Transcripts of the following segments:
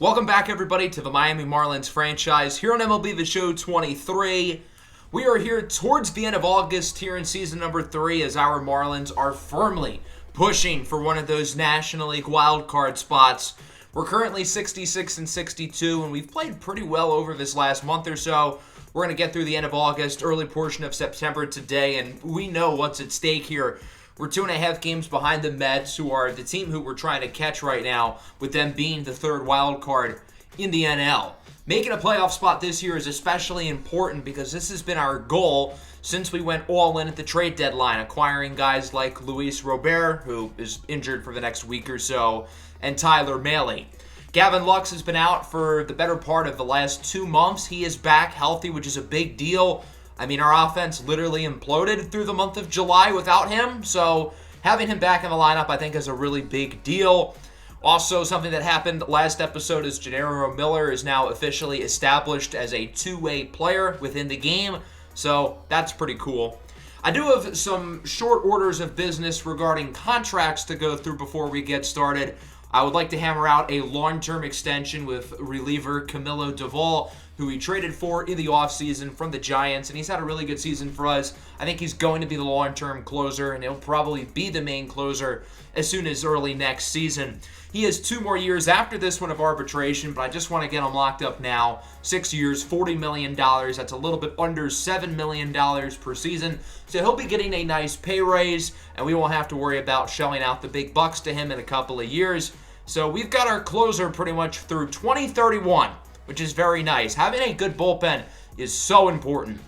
Welcome back, everybody, to the Miami Marlins franchise here on MLB The Show 23. We are here towards the end of August here in season number 3 as our Marlins are firmly pushing for one of those National League wildcard spots. We're currently 66 and 62, and we've played pretty well over this last month or so. We're going to get through the end of August, early portion of September today, and we know what's at stake here. We're 2.5 games behind the Mets, who are the team who we're trying to catch right now, with them being the third wild card in the NL. Making a playoff spot this year is especially important because this has been our goal since we went all in at the trade deadline, acquiring guys like Luis Robert, who is injured for the next week or so, and Tyler Mahle. Gavin Lux has been out for the better part of the last 2 months. He is back healthy, which is a big deal. I mean, our offense literally imploded through the month of July without him, so having him back in the lineup, I think, is a really big deal. Also, something that happened last episode is Gennaro Miller is now officially established as a two-way player within the game, so that's pretty cool. I do have some short orders of business regarding contracts to go through before we get started. I would like to hammer out a long-term extension with reliever Camilo Doval, who we traded for in the offseason from the Giants, and he's had a really good season for us. I think he's going to be the long-term closer, and he'll probably be the main closer as soon as early next season. He has 2 more years after this one of arbitration, but I just want to get him locked up now. 6 years, $40 million. That's a little bit under $7 million per season. So he'll be getting a nice pay raise, and we won't have to worry about shelling out the big bucks to him in a couple of years. So we've got our closer pretty much through 2031, which is very nice. Having a good bullpen is so important.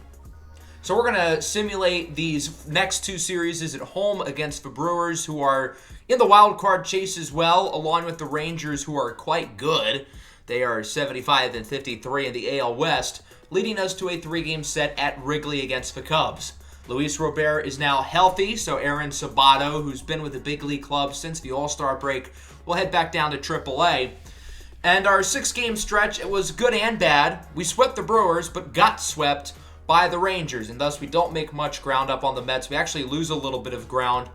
So we're going to simulate these next 2 series at home against the Brewers, who are in the wild card chase as well, along with the Rangers, who are quite good. They are 75 and 53 in the AL West, leading us to a 3-game set at Wrigley against the Cubs. Luis Robert is now healthy, so Aaron Sabato, who's been with the big league club since the All-Star break, will head back down to AAA. And our 6-game stretch, it was good and bad. We swept the Brewers, but got swept by the Rangers, and thus we don't make much ground up on the Mets. We actually lose a little bit of ground.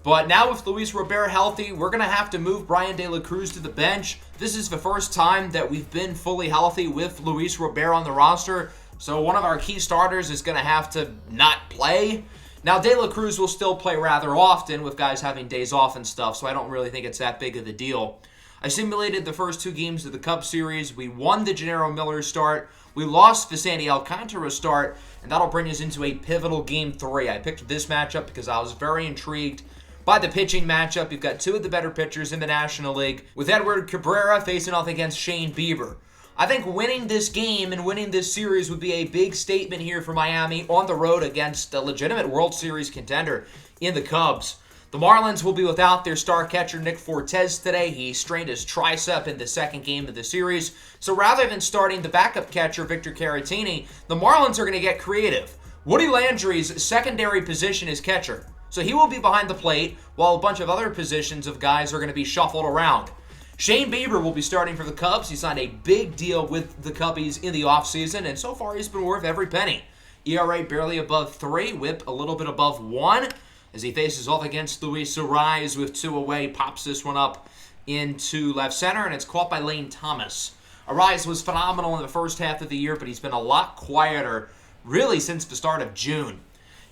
But now with Luis Robert healthy, we're going to have to move Brian De La Cruz to the bench. This is the first time that we've been fully healthy with Luis Robert on the roster, so one of our key starters is going to have to not play. Now, De La Cruz will still play rather often with guys having days off and stuff, so I don't really think it's that big of a deal. I simulated the first 2 games of the Cubs series. We won the Gennaro Miller start. We lost the Sandy Alcantara start, and that'll bring us into a pivotal Game 3. I picked this matchup because I was very intrigued by the pitching matchup. You've got 2 of the better pitchers in the National League, with Edward Cabrera facing off against Shane Bieber. I think winning this game and winning this series would be a big statement here for Miami on the road against a legitimate World Series contender in the Cubs. The Marlins will be without their star catcher Nick Fortes today. He strained his tricep in the 2nd game of the series. So rather than starting the backup catcher Victor Caratini, the Marlins are going to get creative. Woody Landry's secondary position is catcher, so he will be behind the plate while a bunch of other positions of guys are going to be shuffled around. Shane Bieber will be starting for the Cubs. He signed a big deal with the Cubbies in the offseason, and so far he's been worth every penny. ERA barely above 3, whip a little bit above 1, as he faces off against Luis Arraez with 2 away, pops this one up into left center, and it's caught by Lane Thomas. Arraez was phenomenal in the first half of the year, but he's been a lot quieter really since the start of June.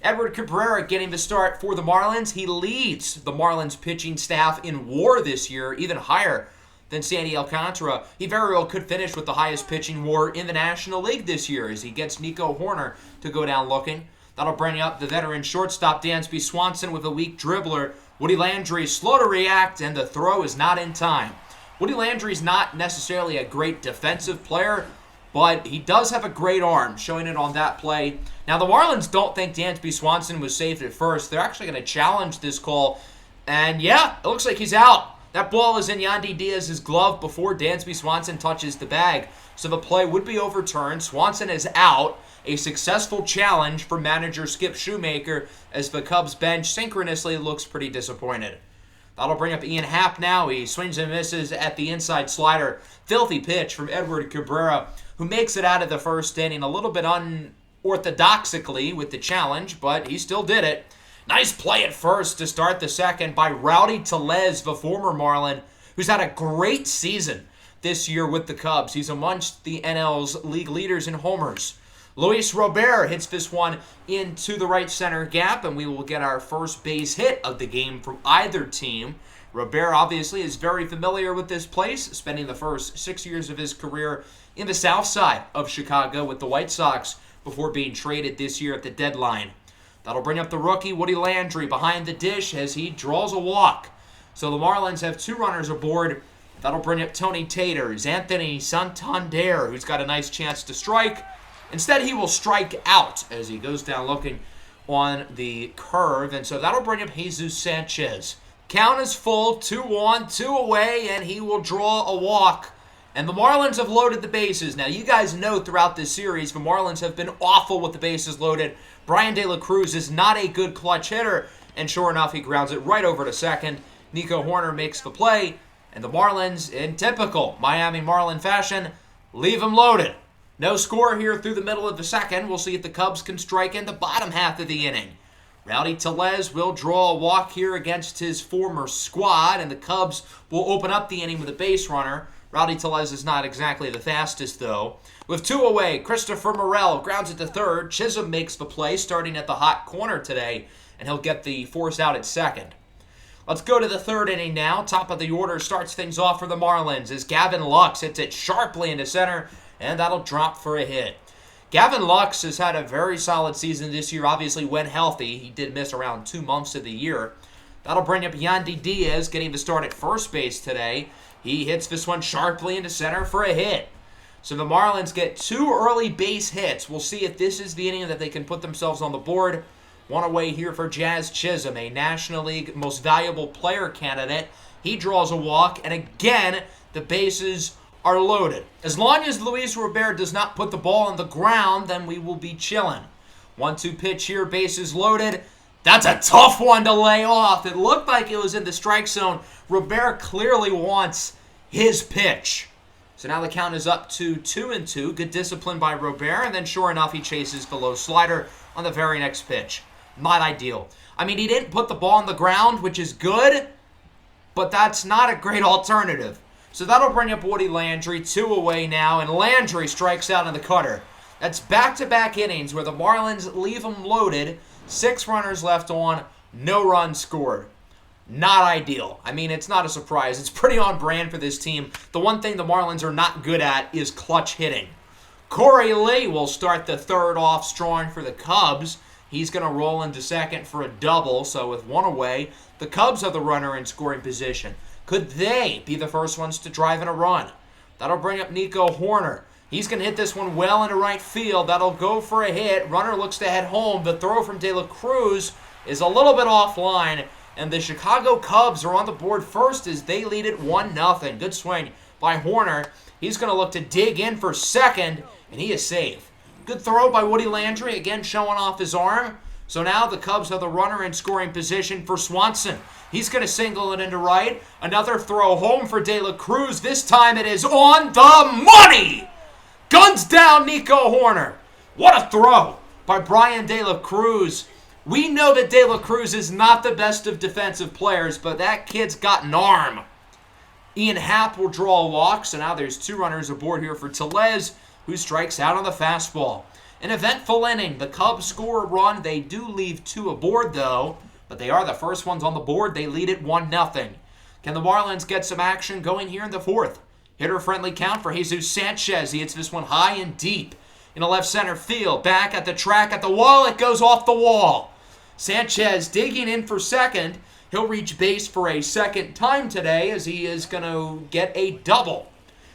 Edward Cabrera getting the start for the Marlins. He leads the Marlins pitching staff in WAR this year, even higher than Sandy Alcantara. He very well could finish with the highest pitching WAR in the National League this year as he gets Nico Horner to go down looking. That'll bring up the veteran shortstop Dansby Swanson with a weak dribbler. Woody Landry slow to react, and the throw is not in time. Woody Landry's not necessarily a great defensive player, but he does have a great arm, showing it on that play. Now, the Marlins don't think Dansby Swanson was safe at first. They're actually going to challenge this call. And yeah, it looks like he's out. That ball is in Yandy Diaz's glove before Dansby Swanson touches the bag. So the play would be overturned. Swanson is out. A successful challenge for manager Skip Shoemaker as the Cubs bench synchronously looks pretty disappointed. That'll bring up Ian Happ now. He swings and misses at the inside slider. Filthy pitch from Edward Cabrera, who makes it out of the first inning a little bit unorthodoxically with the challenge, but he still did it. Nice play at first to start the second by Rowdy Tellez, the former Marlin, who's had a great season. this year with the Cubs. He's amongst the NL's league leaders in homers. Luis Robert hits this one into the right center gap, and we will get our first base hit of the game from either team. Robert obviously is very familiar with this place, spending the first 6 years of his career in the south side of Chicago with the White Sox before being traded this year at the deadline. That'll bring up the rookie Woody Landry behind the dish as he draws a walk. So the Marlins have 2 runners aboard. That'll bring up Tony Taters, Anthony Santander, who's got a nice chance to strike. Instead, he will strike out as he goes down looking on the curve. And so that'll bring up Jesus Sanchez. Count is full, 2 on, 2 away, and he will draw a walk. And the Marlins have loaded the bases. Now, you guys know throughout this series, the Marlins have been awful with the bases loaded. Bryan De La Cruz is not a good clutch hitter, and sure enough, he grounds it right over to second. Nico Hoerner makes the play, and the Marlins, in typical Miami Marlin fashion, leave them loaded. No score here through the middle of the second. We'll see if the Cubs can strike in the bottom half of the inning. Rowdy Tellez will draw a walk here against his former squad, and the Cubs will open up the inning with a base runner. Rowdy Tellez is not exactly the fastest, though. With 2 away, Christopher Morel grounds it to third. Chisholm makes the play, starting at the hot corner today, and he'll get the force out at second. Let's go to the third inning now. Top of the order starts things off for the Marlins as Gavin Lux hits it sharply into center, and that'll drop for a hit. Gavin Lux has had a very solid season this year, obviously when healthy. He did miss around 2 months of the year. That'll bring up Yandy Diaz getting the start at first base today. He hits this one sharply into center for a hit. So the Marlins get 2 early base hits. We'll see if this is the inning that they can put themselves on the board. 1 away here for Jazz Chisholm, a National League Most Valuable Player candidate. He draws a walk, and again, the bases are loaded. As long as Luis Robert does not put the ball on the ground, then we will be chilling. 1-2 pitch here, bases loaded. That's a tough one to lay off. It looked like it was in the strike zone. Robert clearly wants his pitch. So now the count is up to 2-2. Good discipline by Robert, and then sure enough, he chases the low slider on the very next pitch. Not ideal. I mean, he didn't put the ball on the ground, which is good, but that's not a great alternative. So that'll bring up Woody Landry, 2 away now, and Landry strikes out on the cutter. That's back-to-back innings where the Marlins leave them loaded, 6 runners left on, no runs scored. Not ideal. I mean, it's not a surprise. It's pretty on brand for this team. The one thing the Marlins are not good at is clutch hitting. Corey Lee will start the third off strong for the Cubs. He's going to roll into second for a double, so with 1 away, the Cubs are the runner in scoring position. Could they be the first ones to drive in a run? That'll bring up Nico Hoerner. He's going to hit this one well into right field. That'll go for a hit. Runner looks to head home. The throw from De La Cruz is a little bit offline, and the Chicago Cubs are on the board first as they lead it 1-0. Good swing by Hoerner. He's going to look to dig in for second, and he is safe. Good throw by Woody Landry, again showing off his arm. So now the Cubs have the runner in scoring position for Swanson. He's going to single it into right. Another throw home for De La Cruz. This time it is on the money! Guns down Nico Hoerner. What a throw by Bryan De La Cruz. We know that De La Cruz is not the best of defensive players, but that kid's got an arm. Ian Happ will draw a walk, so now there's 2 runners aboard here for Tellez, who strikes out on the fastball. An eventful inning. The Cubs score a run. They do leave 2 aboard, though, but they are the first ones on the board. They lead it 1-0. Can the Marlins get some action going here in the 4th? Hitter-friendly count for Jesus Sanchez. He hits this one high and deep in the left center field. Back at the track, at the wall. It goes off the wall. Sanchez digging in for second. He'll reach base for a second time today as he is going to get a double.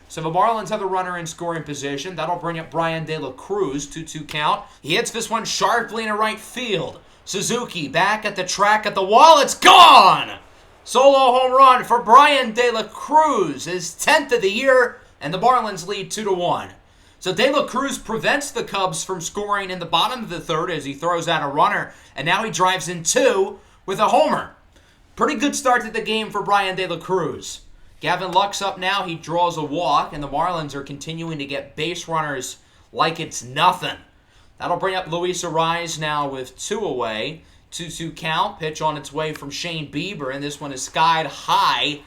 So the Marlins have the runner in scoring position. That'll bring up Bryan De La Cruz, 2-2 count. He hits this one sharply into right field. Suzuki back at the track, at the wall. It's gone! Solo home run for Bryan De La Cruz, his 10th of the year, and the Marlins lead 2-1. So De La Cruz prevents the Cubs from scoring in the bottom of the 3rd as he throws out a runner, and now he drives in 2 with a homer. Pretty good start to the game for Bryan De La Cruz. Gavin Lux up now. He draws a walk, and the Marlins are continuing to get base runners like it's nothing. That'll bring up Luis Ariz now with 2 away. 2-2 count. Pitch on its way from Shane Bieber, and this one is skied high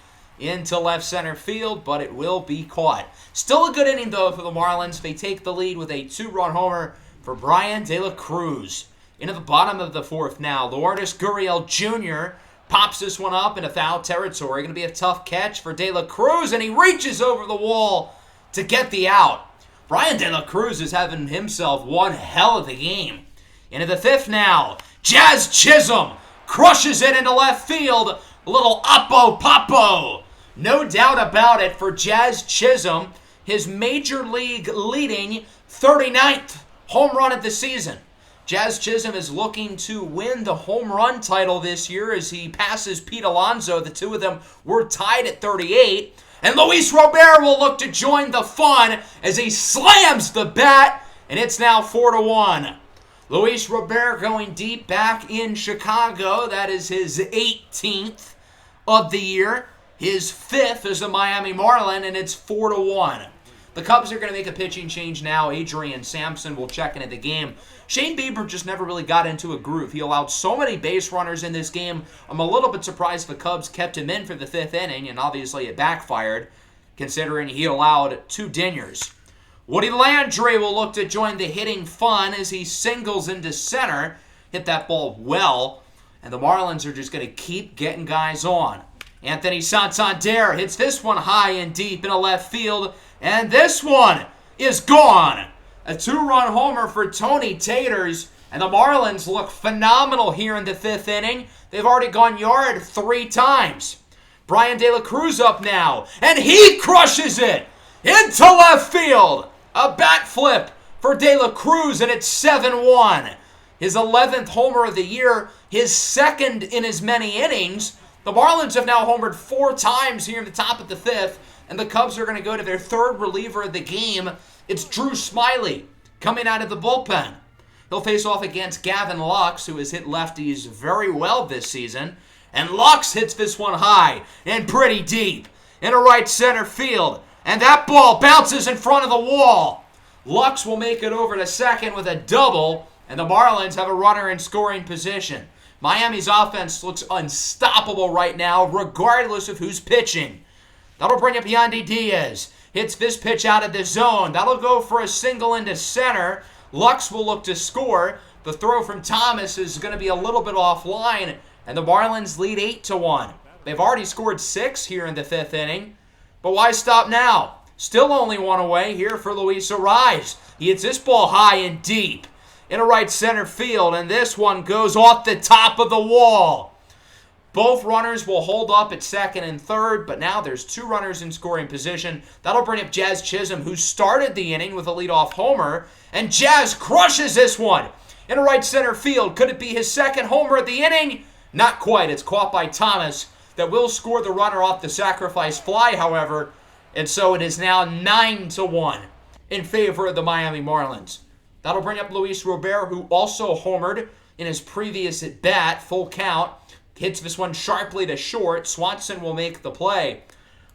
into left center field, but it will be caught. Still a good inning, though, for the Marlins. They take the lead with a 2-run homer for Bryan De La Cruz. Into the bottom of the fourth now. Lourdes Gurriel Jr. pops this one up into foul territory. Going to be a tough catch for De La Cruz, and he reaches over the wall to get the out. Bryan De La Cruz is having himself one hell of a game. Into the fifth now. Jazz Chisholm crushes it into left field. A little oppo-poppo. No doubt about it for Jazz Chisholm. His major league leading 39th home run of the season. Jazz Chisholm is looking to win the home run title this year as he passes Pete Alonso. The two of them were tied at 38. And Luis Robert will look to join the fun as he slams the bat, and it's now 4-1. Luis Robert going deep back in Chicago. That is his 18th of the year. His 5th as a Miami Marlin, and it's 4-1. The Cubs are going to make a pitching change now. Adrian Sampson will check into the game. Shane Bieber just never really got into a groove. He allowed so many base runners in this game. I'm a little bit surprised the Cubs kept him in for the 5th inning, and obviously it backfired, considering he allowed 2 dingers. Woody Landry will look to join the hitting fun as he singles into center. Hit that ball well, and the Marlins are just going to keep getting guys on. Anthony Santander hits this one high and deep into left field, and this one is gone. A 2-run homer for Tony Taters, and the Marlins look phenomenal here in the 5th inning. They've already gone yard 3 times. Bryan De La Cruz up now, and he crushes it into left field. A bat flip for De La Cruz, and it's 7-1. His 11th homer of the year, his 2nd in as many innings. The Marlins have now homered 4 times here in the top of the 5th, and the Cubs are going to go to their 3rd reliever of the game. It's Drew Smyly coming out of the bullpen. He'll face off against Gavin Lux, who has hit lefties very well this season. And Lux hits this one high and pretty deep into right center field. And that ball bounces in front of the wall. Lux will make it over to second with a double, and the Marlins have a runner in scoring position. Miami's offense looks unstoppable right now, regardless of who's pitching. That'll bring up Yandy Diaz. Hits this pitch out of the zone. That'll go for a single into center. Lux will look to score. The throw from Thomas is going to be a little bit offline, and the Marlins lead 8-1. They've already scored 6 here in the 5th inning. But why stop now? Still only 1 away here for Luis Ariz. He hits this ball high and deep into right center field, and this one goes off the top of the wall. Both runners will hold up at 2nd and 3rd, but now there's 2 runners in scoring position. That'll bring up Jazz Chisholm, who started the inning with a leadoff homer, and Jazz crushes this one in right center field. Could it be his 2nd homer of the inning? Not quite. It's caught by Thomas. That will score the runner off the sacrifice fly, however, and so it is now 9-1 in favor of the Miami Marlins. That'll bring up Luis Robert, who also homered in his previous at-bat, full count. Hits this one sharply to short. Swanson will make the play.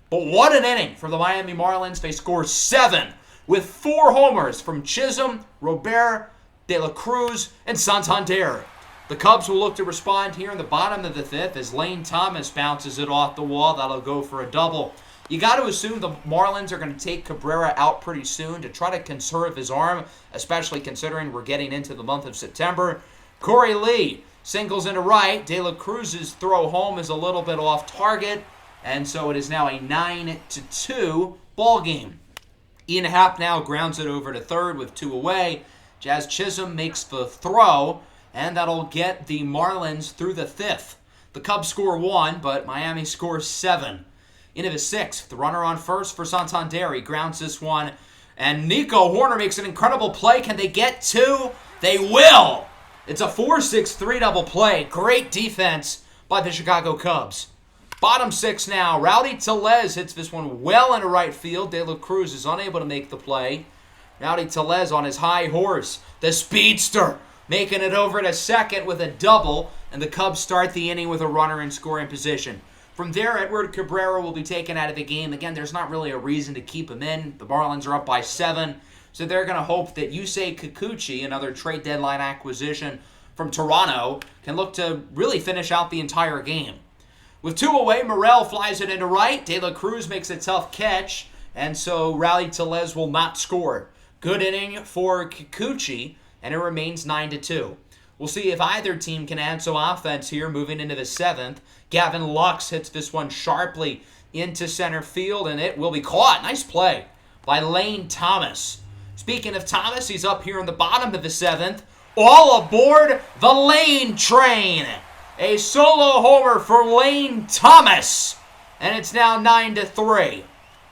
But what an inning for the Miami Marlins. They score 7 with 4 homers from Chisholm, Robert, De La Cruz, and Santander. The Cubs will look to respond here in the bottom of the 5th as Lane Thomas bounces it off the wall. That'll go for a double. You got to assume the Marlins are going to take Cabrera out pretty soon to try to conserve his arm, especially considering we're getting into the month of September. Corey Lee singles into right. De La Cruz's throw home is a little bit off target, and so it is now a 9-2 ball game. Ian Happ now grounds it over to 3rd with 2 away. Jazz Chisholm makes the throw, and that'll get the Marlins through the 5th. The Cubs score 1, but Miami scores 7. Into the 6th, the runner on first for Santander. He grounds this one, and Nico Horner makes an incredible play. Can they get 2? They will! It's a 4-6-3 double play. Great defense by the Chicago Cubs. Bottom 6 now. Rowdy Tellez hits this one well into right field. De La Cruz is unable to make the play. Rowdy Tellez on his high horse. The speedster making it over to second with a double, and the Cubs start the inning with a runner in scoring position. From there, Edward Cabrera will be taken out of the game. Again, there's not really a reason to keep him in. The Marlins are up by 7, so they're going to hope that Yusei Kikuchi, another trade deadline acquisition from Toronto, can look to really finish out the entire game. With 2 away, Morel flies it into right. De La Cruz makes a tough catch, and so Rowdy Tellez will not score. Good inning for Kikuchi, and it remains 9-2. We'll see if either team can add some offense here moving into the 7th. Gavin Lux hits this one sharply into center field, and it will be caught. Nice play by Lane Thomas. Speaking of Thomas, he's up here in the bottom of the 7th. All aboard the Lane train. A solo homer for Lane Thomas, and it's now 9-3.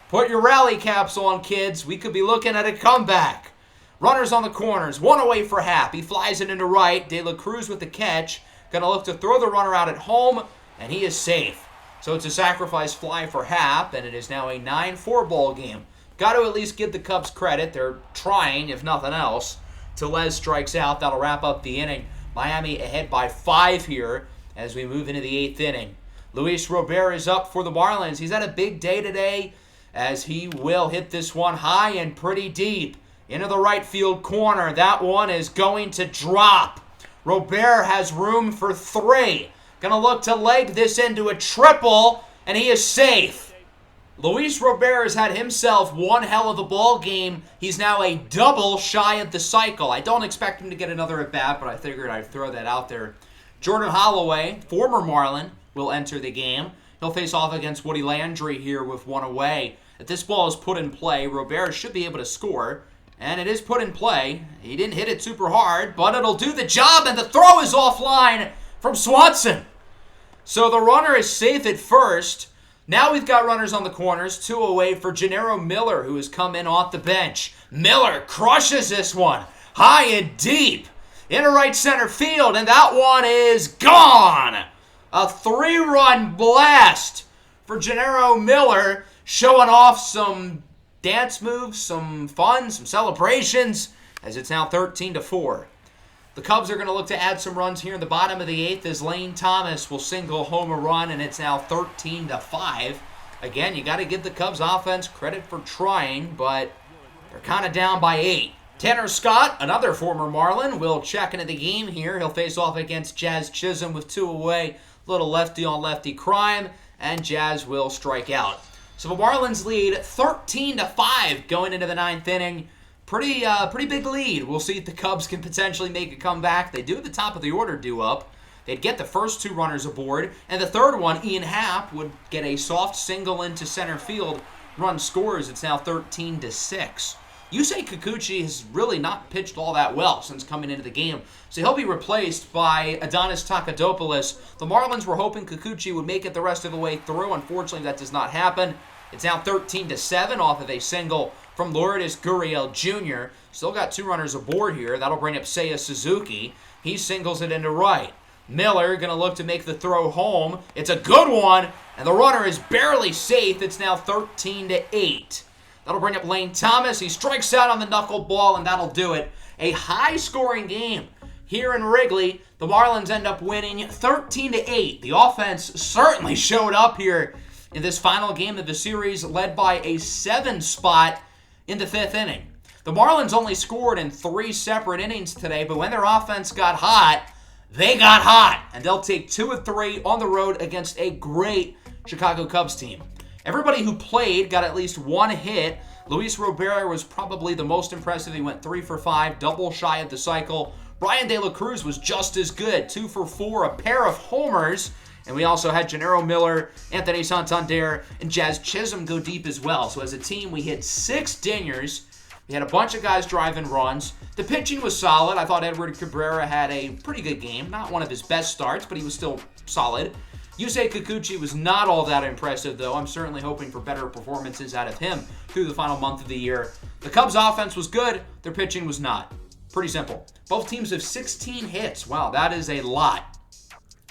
Put your rally caps on, kids. We could be looking at a comeback. Runners on the corners. 1 away for Happ. He flies it into right. De La Cruz with the catch. Going to look to throw the runner out at home, and he is safe. So it's a sacrifice fly for Happ, and it is now a 9-4 ball game. Got to at least give the Cubs credit. They're trying, if nothing else. Tellez strikes out. That'll wrap up the inning. Miami ahead by 5 here as we move into the 8th inning. Luis Robert is up for the Marlins. He's had a big day today as he will hit this one high and pretty deep into the right field corner. That one is going to drop. Robert has room for 3. Going to look to leg this into a triple, and he is safe. Luis Robert has had himself one hell of a ball game. He's now a double shy of the cycle. I don't expect him to get another at bat, but I figured I'd throw that out there. Jordan Holloway, former Marlin, will enter the game. He'll face off against Woody Landry here with 1 away. If this ball is put in play, Robert should be able to score. And it is put in play. He didn't hit it super hard, but it'll do the job, and the throw is offline from Swanson. So the runner is safe at first. Now we've got runners on the corners, 2 away for Gennaro Miller, who has come in off the bench. Miller crushes this one, high and deep, into right center field, and that one is gone. A 3-run blast for Gennaro Miller, showing off some dance moves, some fun, some celebrations, as it's now 13-4. The Cubs are going to look to add some runs here in the bottom of the 8th as Lane Thomas will single home a run, and it's now 13-5. Again, you got to give the Cubs offense credit for trying, but they're kind of down by 8. Tanner Scott, another former Marlin, will check into the game here. He'll face off against Jazz Chisholm with 2 away. Little lefty-on-lefty crime, and Jazz will strike out. So the Marlins lead 13-5 going into the 9th inning. Pretty big lead. We'll see if the Cubs can potentially make a comeback. They do at the top of the order due up. They'd get the first 2 runners aboard, and the third one, Ian Happ, would get a soft single into center field. Run scores. It's now 13-6. Yusei Kikuchi has really not pitched all that well since coming into the game, so he'll be replaced by Adonis Takadopoulos. The Marlins were hoping Kikuchi would make it the rest of the way through. Unfortunately, that does not happen. It's now 13-7 off of a single from Lourdes Gurriel Jr. Still got 2 runners aboard here. That'll bring up Seiya Suzuki. He singles it into right. Miller going to look to make the throw home. It's a good one, and the runner is barely safe. It's now 13-8. That'll bring up Lane Thomas. He strikes out on the knuckleball, and that'll do it. A high-scoring game here in Wrigley. The Marlins end up winning 13-8. The offense certainly showed up here in this final game of the series, led by a 7 spot in the 5th inning. The Marlins only scored in 3 separate innings today, but when their offense got hot, they got hot. And they'll take 2 of 3 on the road against a great Chicago Cubs team. Everybody who played got at least 1 hit. Luis Robert was probably the most impressive. He went 3 for 5, double shy of the cycle. Brian De La Cruz was just as good, 2 for 4, a pair of homers. And we also had Gennaro Miller, Anthony Santander, and Jazz Chisholm go deep as well. So as a team, we hit 6 dingers. We had a bunch of guys driving runs. The pitching was solid. I thought Edward Cabrera had a pretty good game. Not one of his best starts, but he was still solid. Yusei Kikuchi was not all that impressive, though. I'm certainly hoping for better performances out of him through the final month of the year. The Cubs' offense was good. Their pitching was not. Pretty simple. Both teams have 16 hits. Wow, that is a lot.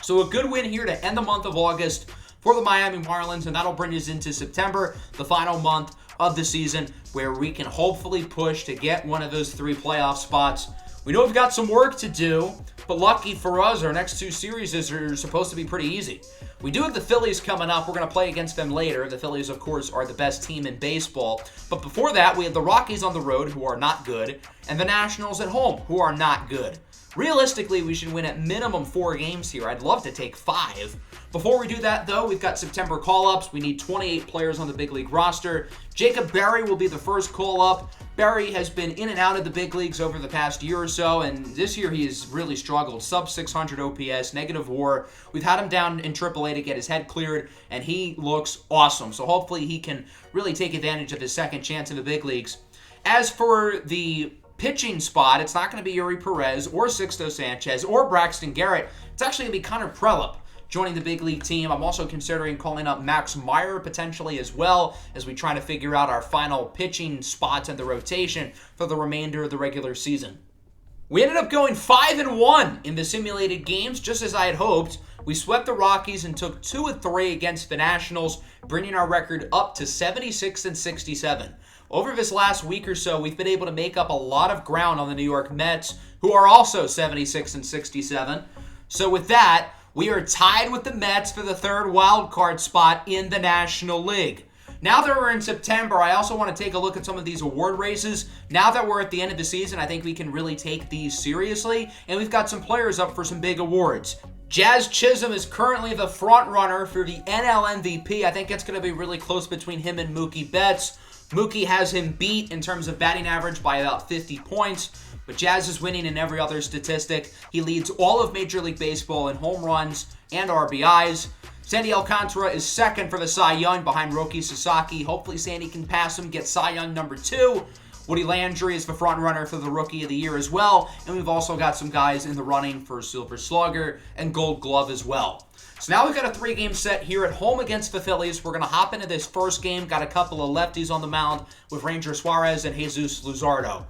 So a good win here to end the month of August for the Miami Marlins, and that'll bring us into September, the final month of the season, where we can hopefully push to get one of those 3 playoff spots. We know we've got some work to do, but lucky for us, our next 2 series are supposed to be pretty easy. We do have the Phillies coming up. We're going to play against them later. The Phillies, of course, are the best team in baseball. But before that, we have the Rockies on the road, who are not good, and the Nationals at home, who are not good. Realistically, we should win at minimum 4 games here. I'd love to take 5. Before we do that, though, we've got September call-ups. We need 28 players on the big league roster. Jacob Berry will be the first call-up. Berry has been in and out of the big leagues over the past year or so, and this year he has really struggled. Sub 600 OPS, negative WAR. We've had him down in AAA to get his head cleared, and he looks awesome. So hopefully he can really take advantage of his second chance in the big leagues. As for the pitching spot, it's not going to be Yuri Perez or Sixto Sanchez or Braxton Garrett. It's actually going to be Connor Prelup joining the big league team. I'm also considering calling up Max Meyer potentially as well as we try to figure out our final pitching spots in the rotation for the remainder of the regular season. We ended up going 5-1 in the simulated games, just as I had hoped. We swept the Rockies and took 2 of 3 against the Nationals, bringing our record up to 76-67. Over this last week or so, we've been able to make up a lot of ground on the New York Mets, who are also 76-67. So with that, we are tied with the Mets for the 3rd wild card spot in the National League. Now that we're in September, I also want to take a look at some of these award races. Now that we're at the end of the season, I think we can really take these seriously, and we've got some players up for some big awards. Jazz Chisholm is currently the front runner for the NL MVP. I think it's going to be really close between him and Mookie Betts. Mookie has him beat in terms of batting average by about 50 points, but Jazz is winning in every other statistic. He leads all of Major League Baseball in home runs and RBIs. Sandy Alcantara is second for the Cy Young behind Roki Sasaki. Hopefully Sandy can pass him, get Cy Young number 2. Woody Landry is the front runner for the Rookie of the Year as well, and we've also got some guys in the running for Silver Slugger and Gold Glove as well. So now we've got a 3-game set here at home against the Phillies. We're going to hop into this first game. Got a couple of lefties on the mound with Ranger Suarez and Jesus Luzardo.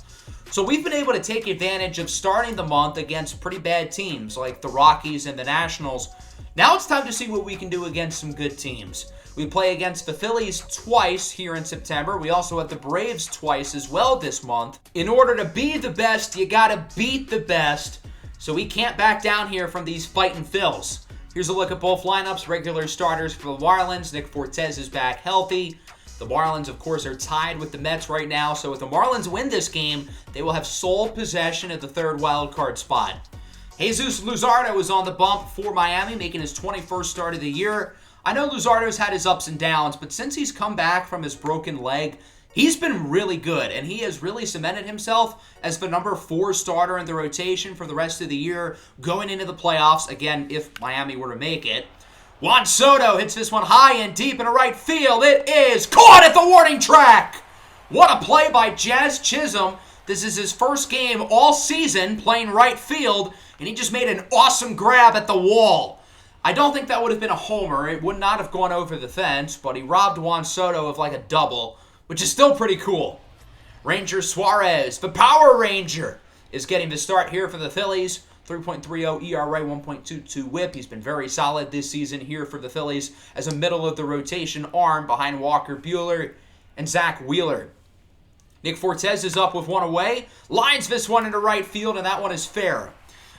So we've been able to take advantage of starting the month against pretty bad teams like the Rockies and the Nationals. Now it's time to see what we can do against some good teams. We play against the Phillies twice here in September. We also have the Braves twice as well this month. In order to be the best, you got to beat the best. So we can't back down here from these fighting Phils. Here's a look at both lineups. Regular starters for the Marlins. Nick Fortes is back healthy. The Marlins, of course, are tied with the Mets right now. So if the Marlins win this game, they will have sole possession of the 3rd wild card spot. Jesus Luzardo is on the bump for Miami, making his 21st start of the year. I know Luzardo's had his ups and downs, but since he's come back from his broken leg, he's been really good, and he has really cemented himself as the number 4 starter in the rotation for the rest of the year, going into the playoffs, again, if Miami were to make it. Juan Soto hits this one high and deep into right field. It is caught at the warning track! What a play by Jazz Chisholm. This is his first game all season playing right field, and he just made an awesome grab at the wall. I don't think that would have been a homer. It would not have gone over the fence, but he robbed Juan Soto of like a double, which is still pretty cool. Ranger Suarez, the Power Ranger, is getting the start here for the Phillies. 3.30 ERA, 1.22 whip. He's been very solid this season here for the Phillies as a middle-of-the-rotation arm behind Walker Buehler and Zach Wheeler. Nick Fortes is up with one away. Lines this one into right field, and that one is fair.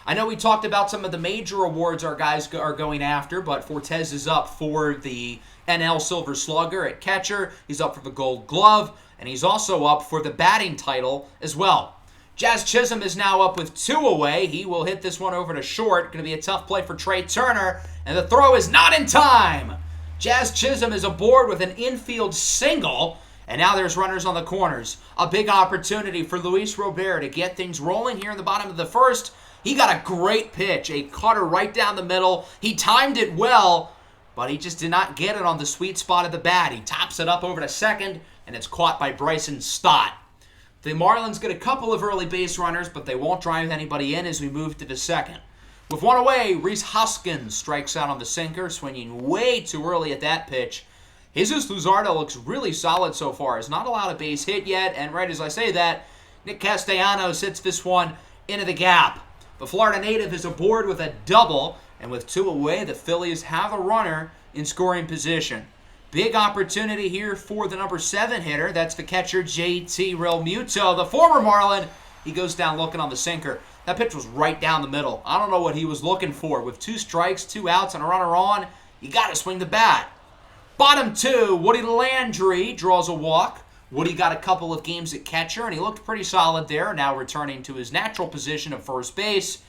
I know we talked about some of the major awards our guys are going after, but Fortes is up for the NL Silver Slugger at catcher. He's up for the Gold Glove, and he's also up for the batting title as well. Jazz Chisholm is now up with 2 away. He will hit this one over to short. Going to be a tough play for Trey Turner, and the throw is not in time. Jazz Chisholm is aboard with an infield single, and now there's runners on the corners. A big opportunity for Luis Robert to get things rolling here in the bottom of the first. He got a great pitch, a cutter right down the middle. He timed it well, but he just did not get it on the sweet spot of the bat. He tops it up over to second, and it's caught by Bryson Stott. The Marlins get a couple of early base runners, but they won't drive anybody in as we move to the second. With one away, Rhys Hoskins strikes out on the sinker, swinging way too early at that pitch. Jesus Luzardo looks really solid so far. He's not allowed a base hit yet, and right as I say that, Nick Castellanos hits this one into the gap. The Florida native is aboard with a double, and with 2 away, the Phillies have a runner in scoring position. Big opportunity here for the number 7 hitter. That's the catcher, JT Realmuto, the former Marlin. He goes down looking on the sinker. That pitch was right down the middle. I don't know what he was looking for. With 2 strikes, 2 outs, and a runner on, you got to swing the bat. Bottom 2, Woody Landry draws a walk. Woody got a couple of games at catcher, and he looked pretty solid there, now returning to his natural position of first base.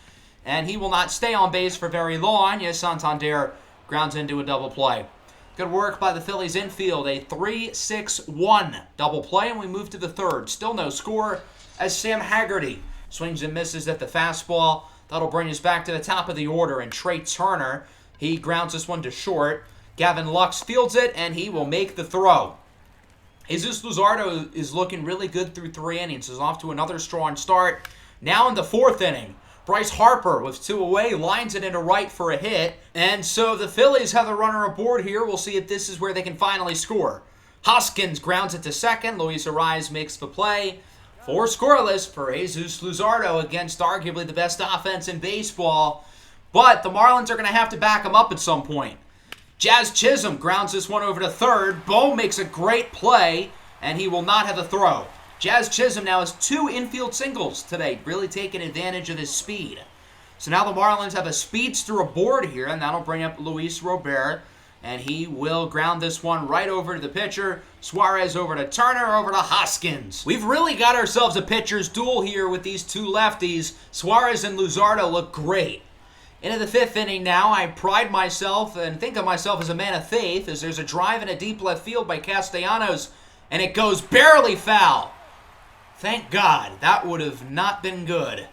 and he will not stay on base for very long. Yes, Santander grounds into a double play. Good work by the Phillies infield. A 3-6-1 double play, and we move to the third. Still no score as Sam Haggerty swings and misses at the fastball. That'll bring us back to the top of the order. And Trey Turner, he grounds this one to short. Gavin Lux fields it, and he will make the throw. Jesus Luzardo is looking really good through 3 innings. Is off to another strong start. Now in the 4th inning, Bryce Harper, with 2 away, lines it into right for a hit. And so the Phillies have the runner aboard here. We'll see if this is where they can finally score. Hoskins grounds it to second. Luis Ariz makes the play. 4 scoreless for Jesus Luzardo against arguably the best offense in baseball. But the Marlins are going to have to back him up at some point. Jazz Chisholm grounds this one over to third. Bohm makes a great play, and he will not have the throw. Jazz Chisholm now has 2 infield singles today, really taking advantage of his speed. So now the Marlins have a speedster aboard here, and that'll bring up Luis Robert, and he will ground this one right over to the pitcher. Suarez over to Turner, over to Hoskins. We've really got ourselves a pitcher's duel here with these 2 lefties. Suarez and Luzardo look great. Into the 5th inning now, I pride myself and think of myself as a man of faith as there's a drive in a deep left field by Castellanos, and it goes barely foul. Thank God, that would have not been good.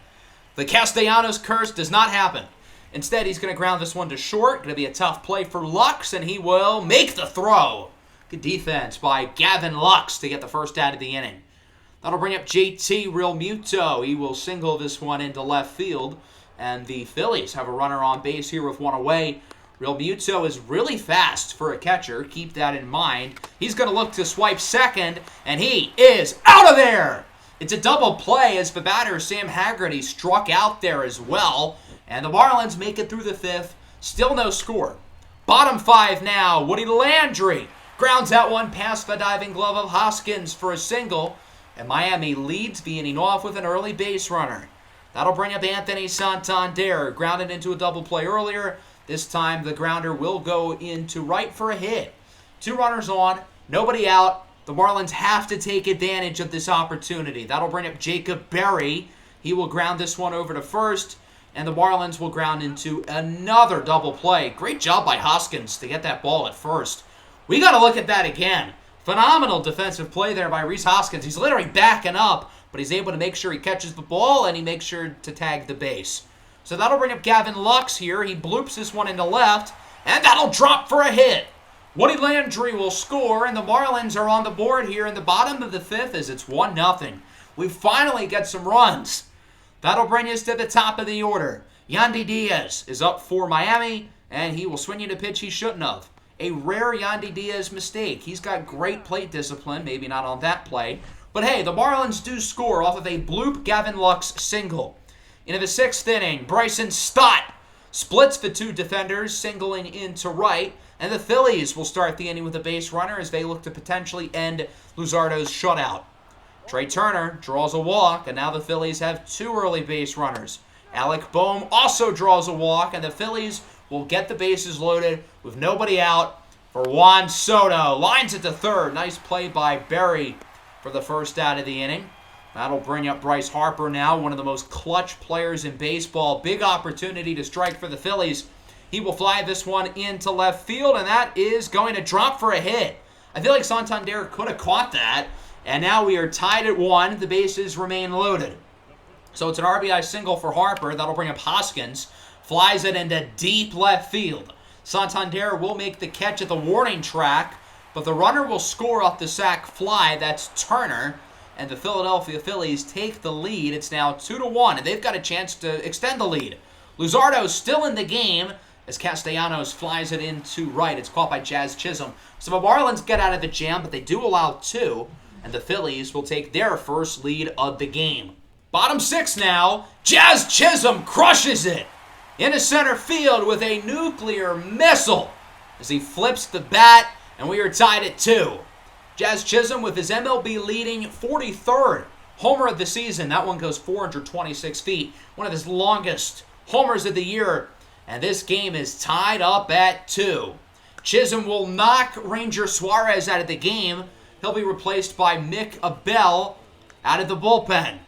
The Castellanos curse does not happen. Instead, he's going to ground this one to short. Going to be a tough play for Lux, and he will make the throw. Good defense by Gavin Lux to get the first out of the inning. That'll bring up JT Realmuto. He will single this one into left field, and the Phillies have a runner on base here with 1 away. Realmuto is really fast for a catcher. Keep that in mind. He's going to look to swipe second, and he is out of there. It's a double play as the batter, Sam Haggerty, struck out there as well. And the Marlins make it through the 5th. Still no score. Bottom 5 now. Woody Landry grounds that one past the diving glove of Hoskins for a single. And Miami leads the inning off with an early base runner. That'll bring up Anthony Santander. Grounded into a double play earlier. This time the grounder will go into right for a hit. 2 runners on. Nobody out. The Marlins have to take advantage of this opportunity. That'll bring up Jacob Berry. He will ground this one over to first, and the Marlins will ground into another double play. Great job by Hoskins to get that ball at first. We got to look at that again. Phenomenal defensive play there by Rhys Hoskins. He's literally backing up, but he's able to make sure he catches the ball, and he makes sure to tag the base. So that'll bring up Gavin Lux here. He bloops this one into left, and that'll drop for a hit. Woody Landry will score, and the Marlins are on the board here in the bottom of the 5th as it's 1-0. We finally get some runs. That'll bring us to the top of the order. Yandy Diaz is up for Miami, and he will swing you to pitch he shouldn't have. A rare Yandy Diaz mistake. He's got great plate discipline, maybe not on that play. But hey, the Marlins do score off of a bloop Gavin Lux single. Into the 6th inning, Bryson Stott splits the 2 defenders, singling into right. And the Phillies will start the inning with a base runner as they look to potentially end Luzardo's shutout. Trey Turner draws a walk, and now the Phillies have 2 early base runners. Alec Bohm also draws a walk, and the Phillies will get the bases loaded with nobody out for Juan Soto. Lines it to third. Nice play by Berry for the first out of the inning. That'll bring up Bryce Harper now, one of the most clutch players in baseball. Big opportunity to strike for the Phillies. He will fly this one into left field, and that is going to drop for a hit. I feel like Santander could have caught that, and now we are tied at 1. The bases remain loaded. So it's an RBI single for Harper. That'll bring up Hoskins. Flies it into deep left field. Santander will make the catch at the warning track, but the runner will score off the sac fly. That's Turner, and the Philadelphia Phillies take the lead. It's now 2-1, and they've got a chance to extend the lead. Luzardo's still in the game as Castellanos flies it into right. It's caught by Jazz Chisholm. So the Marlins get out of the jam, but they do allow 2, and the Phillies will take their first lead of the game. Bottom 6 now. Jazz Chisholm crushes it into center field with a nuclear missile as he flips the bat, and we are tied at 2. Jazz Chisholm with his MLB leading 43rd homer of the season. That one goes 426 feet. One of his longest homers of the year. And this game is tied up at 2. Chisholm will knock Ranger Suarez out of the game. He'll be replaced by Mick Abel out of the bullpen.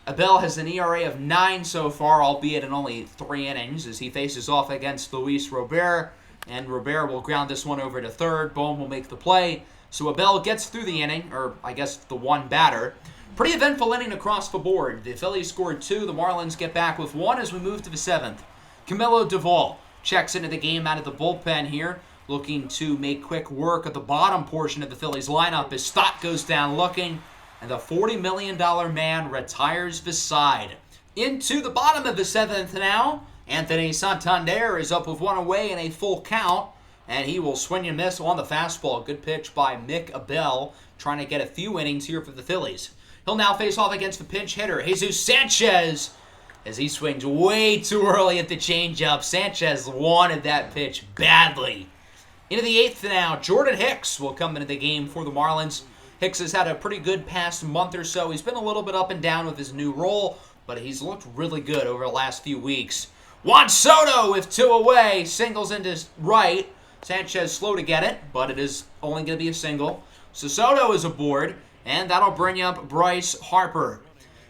Abel has an ERA of 9 so far, albeit in only 3 innings, as he faces off against Luis Robert. And Robert will ground this one over to third. Bohm will make the play. So Abel gets through the inning, or I guess the one batter. Pretty eventful inning across the board. The Phillies scored 2. The Marlins get back with 1 as we move to the 7th. Camilo Duvall checks into the game out of the bullpen here, looking to make quick work of the bottom portion of the Phillies lineup as Stott goes down looking, and the $40 million man retires beside. Into the bottom of the 7th now. Anthony Santander is up with 1 away in a full count, and he will swing and miss on the fastball. Good pitch by Mick Abel, trying to get a few innings here for the Phillies. He'll now face off against the pinch hitter, Jesus Sanchez, as he swings way too early at the changeup. Sanchez wanted that pitch badly. Into the 8th now, Jordan Hicks will come into the game for the Marlins. Hicks has had a pretty good past month or so. He's been a little bit up and down with his new role, but he's looked really good over the last few weeks. Juan Soto with 2 away, singles into right. Sanchez slow to get it, but it is only going to be a single. So Soto is aboard, and that'll bring up Bryce Harper.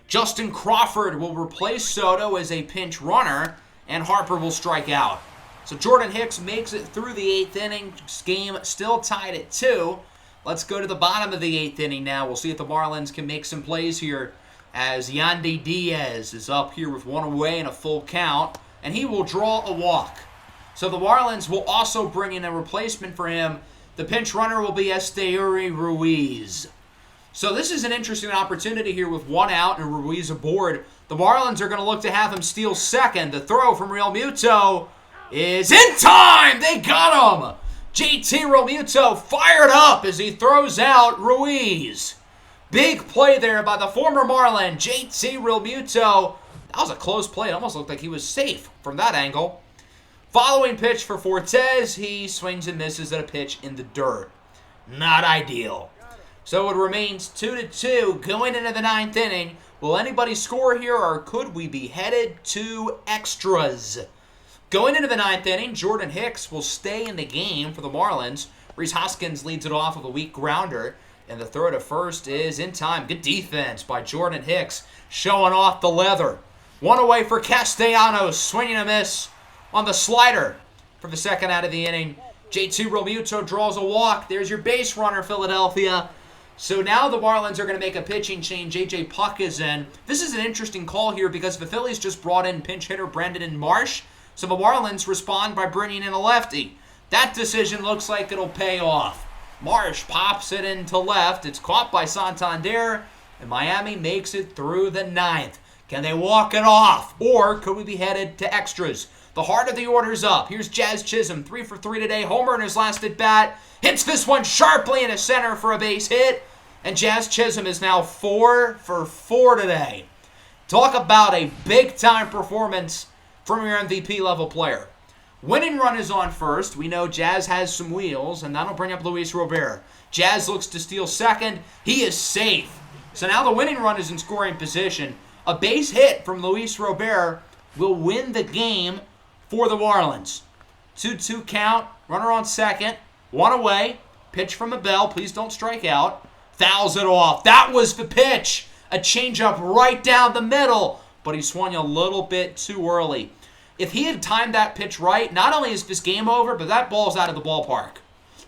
Justin Crawford will replace Soto as a pinch runner, and Harper will strike out. So Jordan Hicks makes it through the 8th inning. Game still tied at 2. Let's go to the bottom of the 8th inning now. We'll see if the Marlins can make some plays here, as Yandy Diaz is up here with 1 away and a full count, and he will draw a walk. So the Marlins will also bring in a replacement for him. The pinch runner will be Esteury Ruiz. So this is an interesting opportunity here with 1 out and Ruiz aboard. The Marlins are going to look to have him steal second. The throw from Real Muto is in time! They got him! JT Realmuto fired up as he throws out Ruiz. Big play there by the former Marlin, JT Realmuto. That was a close play. It almost looked like he was safe from that angle. Following pitch for Fortes, he swings and misses at a pitch in the dirt. Not ideal. So it remains 2-2 going into the 9th inning. Will anybody score here, or could we be headed to extras? Going into the 9th inning, Jordan Hicks will stay in the game for the Marlins. Rhys Hoskins leads it off with a weak grounder, and the throw to first is in time. Good defense by Jordan Hicks, showing off the leather. 1 away for Castellanos, swinging a miss on the slider for the 2nd out of the inning. JT Realmuto draws a walk. There's your base runner, Philadelphia. So now the Marlins are going to make a pitching change. AJ Puck is in. This is an interesting call here because the Phillies just brought in pinch hitter Brendan Marsh. So the Marlins respond by bringing in a lefty. That decision looks like it'll pay off. Marsh pops it into left. It's caught by Santander, and Miami makes it through the 9th. Can they walk it off, or could we be headed to extras? The heart of the order's up. Here's Jazz Chisholm, 3 for 3 today. Homer in his last at bat. Hits this one sharply into center for a base hit. And Jazz Chisholm is now 4 for 4 today. Talk about a big-time performance from your MVP level player. Winning run is on first. We know Jazz has some wheels, and that'll bring up Luis Robert. Jazz looks to steal second. He is safe. So now the winning run is in scoring position. A base hit from Luis Robert will win the game for the Marlins. 2-2 count. Runner on second. 1 away. Pitch from Abel. Please don't strike out. Fouls it off. That was the pitch. A changeup right down the middle, but he swung a little bit too early. If he had timed that pitch right, not only is this game over, but that ball's out of the ballpark.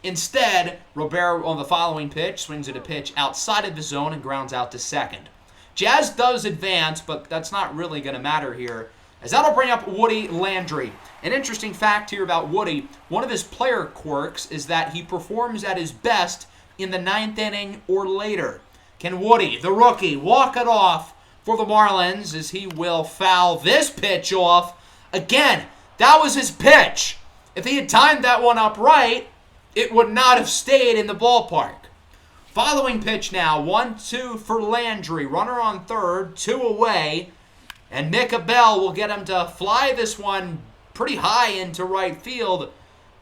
Instead, Robert on the following pitch swings at a pitch outside of the zone and grounds out to second. Jazz does advance, but that's not really going to matter here, as that'll bring up Woody Landry. An interesting fact here about Woody, one of his player quirks is that he performs at his best in the 9th inning or later. Can Woody, the rookie, walk it off for the Marlins as he will foul this pitch off? Again, that was his pitch. If he had timed that one up right, it would not have stayed in the ballpark. Following pitch now, 1-2 for Landry. Runner on third, 2 away. And Mick Abel will get him to fly this one pretty high into right field.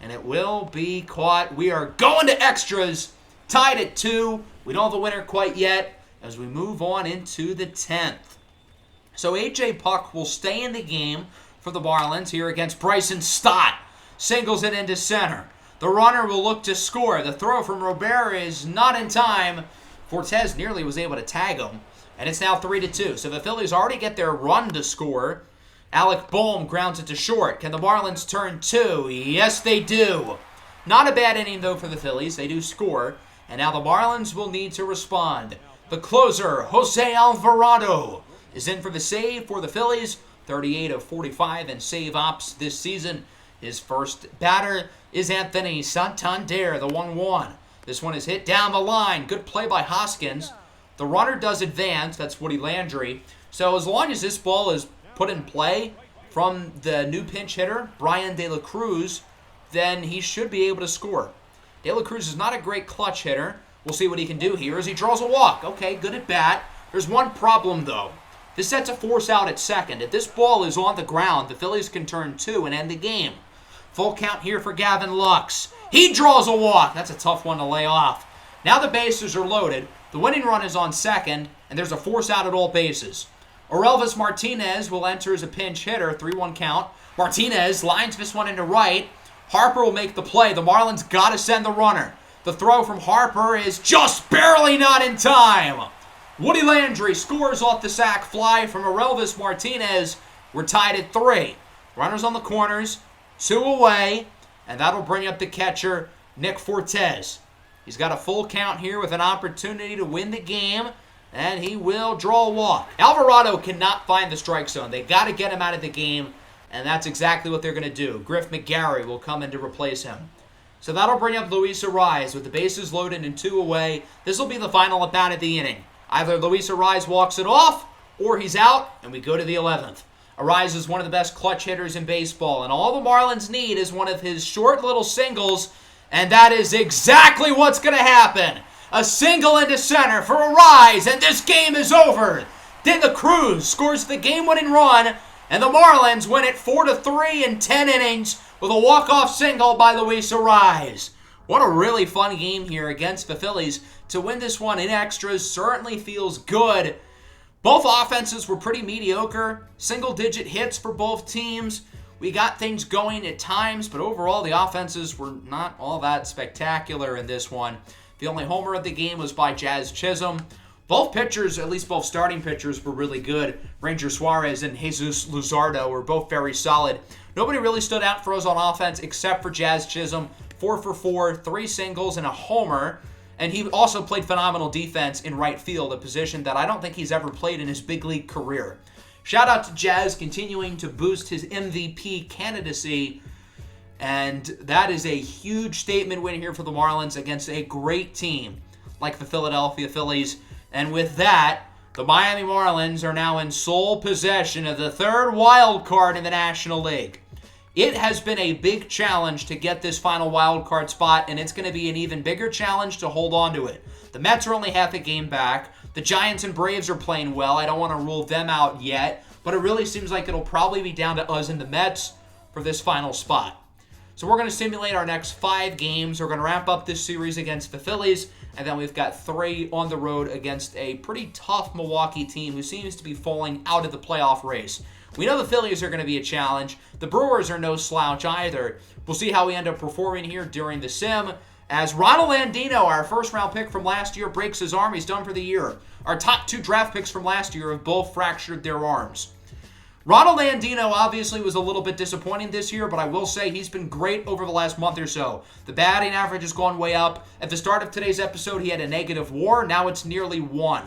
And it will be caught. We are going to extras. Tied at 2. We don't have the winner quite yet as we move on into the 10th. So AJ Puck will stay in the game for the Marlins here against Bryson Stott. Singles it into center. The runner will look to score. The throw from Robert is not in time Fortes nearly was able to tag him, and it's now 3-2. So the Phillies already get their run to score. Alec Boehm grounds it to short. Can the Marlins turn 2? Yes, they do. Not a bad inning, though, for the Phillies. They do score, and now the Marlins will need to respond. The closer, Jose Alvarado, is in for the save for the Phillies. 38 of 45 in save ops this season. His first batter is Anthony Santander, the 1-1. This one is hit down the line. Good play by Hoskins. The runner does advance. That's Woody Landry. So as long as this ball is put in play from the new pinch hitter, Brian De La Cruz, then he should be able to score. De La Cruz is not a great clutch hitter. We'll see what he can do here as he draws a walk. Okay, good at bat. There's one problem, though. This sets a force out at second. If this ball is on the ground, the Phillies can turn 2 and end the game. Full count here for Gavin Lux. He draws a walk. That's a tough one to lay off. Now the bases are loaded. The winning run is on second, and there's a force out at all bases. Orelvis Martinez will enter as a pinch hitter, 3-1 count. Martinez lines this one into right. Harper will make the play. The Marlins got to send the runner. The throw from Harper is just barely not in time. Woody Landry scores off the sac fly from Orelvis Martinez. We're tied at 3. Runners on the corners, 2 away, and that'll bring up the catcher, Nick Fortes. He's got a full count here with an opportunity to win the game, and he will draw a walk. Alvarado cannot find the strike zone. They got to get him out of the game, and that's exactly what they're going to do. Griff McGarry will come in to replace him. So that'll bring up Luis Arraez with the bases loaded and 2 away. This will be the final at-bat of the inning. Either Luis Arraez walks it off, or he's out, and we go to the 11th. Arraez is one of the best clutch hitters in baseball, and all the Marlins need is one of his short little singles, and that is exactly what's going to happen. A single into center for Arraez, and this game is over. De La Cruz scores the game-winning run, and the Marlins win it 4-3 in 10 innings with a walk-off single by Luis Arraez. What a really fun game here against the Phillies. To win this one in extras certainly feels good. Both offenses were pretty mediocre. Single-digit hits for both teams. We got things going at times, but overall the offenses were not all that spectacular in this one. The only homer of the game was by Jazz Chisholm. Both pitchers, at least both starting pitchers, were really good. Ranger Suarez and Jesus Luzardo were both very solid. Nobody really stood out for us on offense except for Jazz Chisholm. 4 for 4, 3 singles, and a homer. And he also played phenomenal defense in right field, a position that I don't think he's ever played in his big league career. Shout out to Jazz continuing to boost his MVP candidacy. And that is a huge statement win here for the Marlins against a great team like the Philadelphia Phillies. And with that, the Miami Marlins are now in sole possession of the 3rd wild card in the National League. It has been a big challenge to get this final wild card spot, and it's going to be an even bigger challenge to hold on to it. The Mets are only half a game back. The Giants and Braves are playing well. I don't want to rule them out yet, but it really seems like it'll probably be down to us and the Mets for this final spot. So we're going to simulate our next 5 games. We're going to wrap up this series against the Phillies, and then we've got 3 on the road against a pretty tough Milwaukee team who seems to be falling out of the playoff race. We know the Phillies are going to be a challenge. The Brewers are no slouch either. We'll see how we end up performing here during the sim. As Ronald Andino, our first-round pick from last year, breaks his arm, he's done for the year. Our top 2 draft picks from last year have both fractured their arms. Ronald Andino obviously was a little bit disappointing this year, but I will say he's been great over the last month or so. The batting average has gone way up. At the start of today's episode, he had a negative WAR. Now it's nearly 1.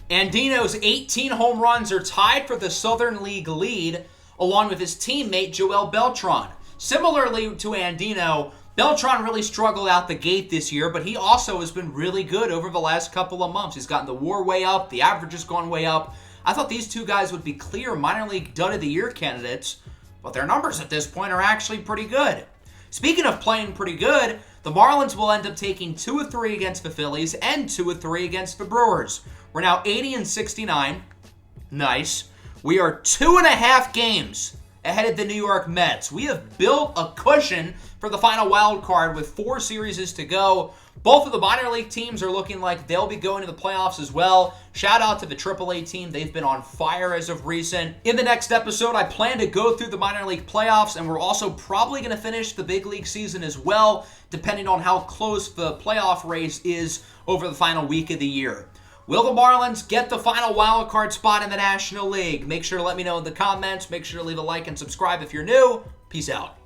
Andino's 18 home runs are tied for the Southern League lead, along with his teammate Joel Beltran. Similarly to Andino, Beltran really struggled out the gate this year, but he also has been really good over the last couple of months. He's gotten the WAR way up, the average has gone way up. I thought these 2 guys would be clear minor league dud of the year candidates, but their numbers at this point are actually pretty good. Speaking of playing pretty good, the Marlins will end up taking 2 of 3 against the Phillies and 2 of 3 against the Brewers. We're now 80 and 69. Nice. We are 2.5 games ahead of the New York Mets. We have built a cushion for the final wild card with 4 series to go. Both of the minor league teams are looking like they'll be going to the playoffs as well. Shout out to the AAA team. They've been on fire as of recent. In the next episode, I plan to go through the minor league playoffs, and we're also probably going to finish the big league season as well. depending on how close the playoff race is over the final week of the year. Will the Marlins get the final wild card spot in the National League? Make sure to let me know in the comments. Make sure to leave a like and subscribe if you're new. Peace out.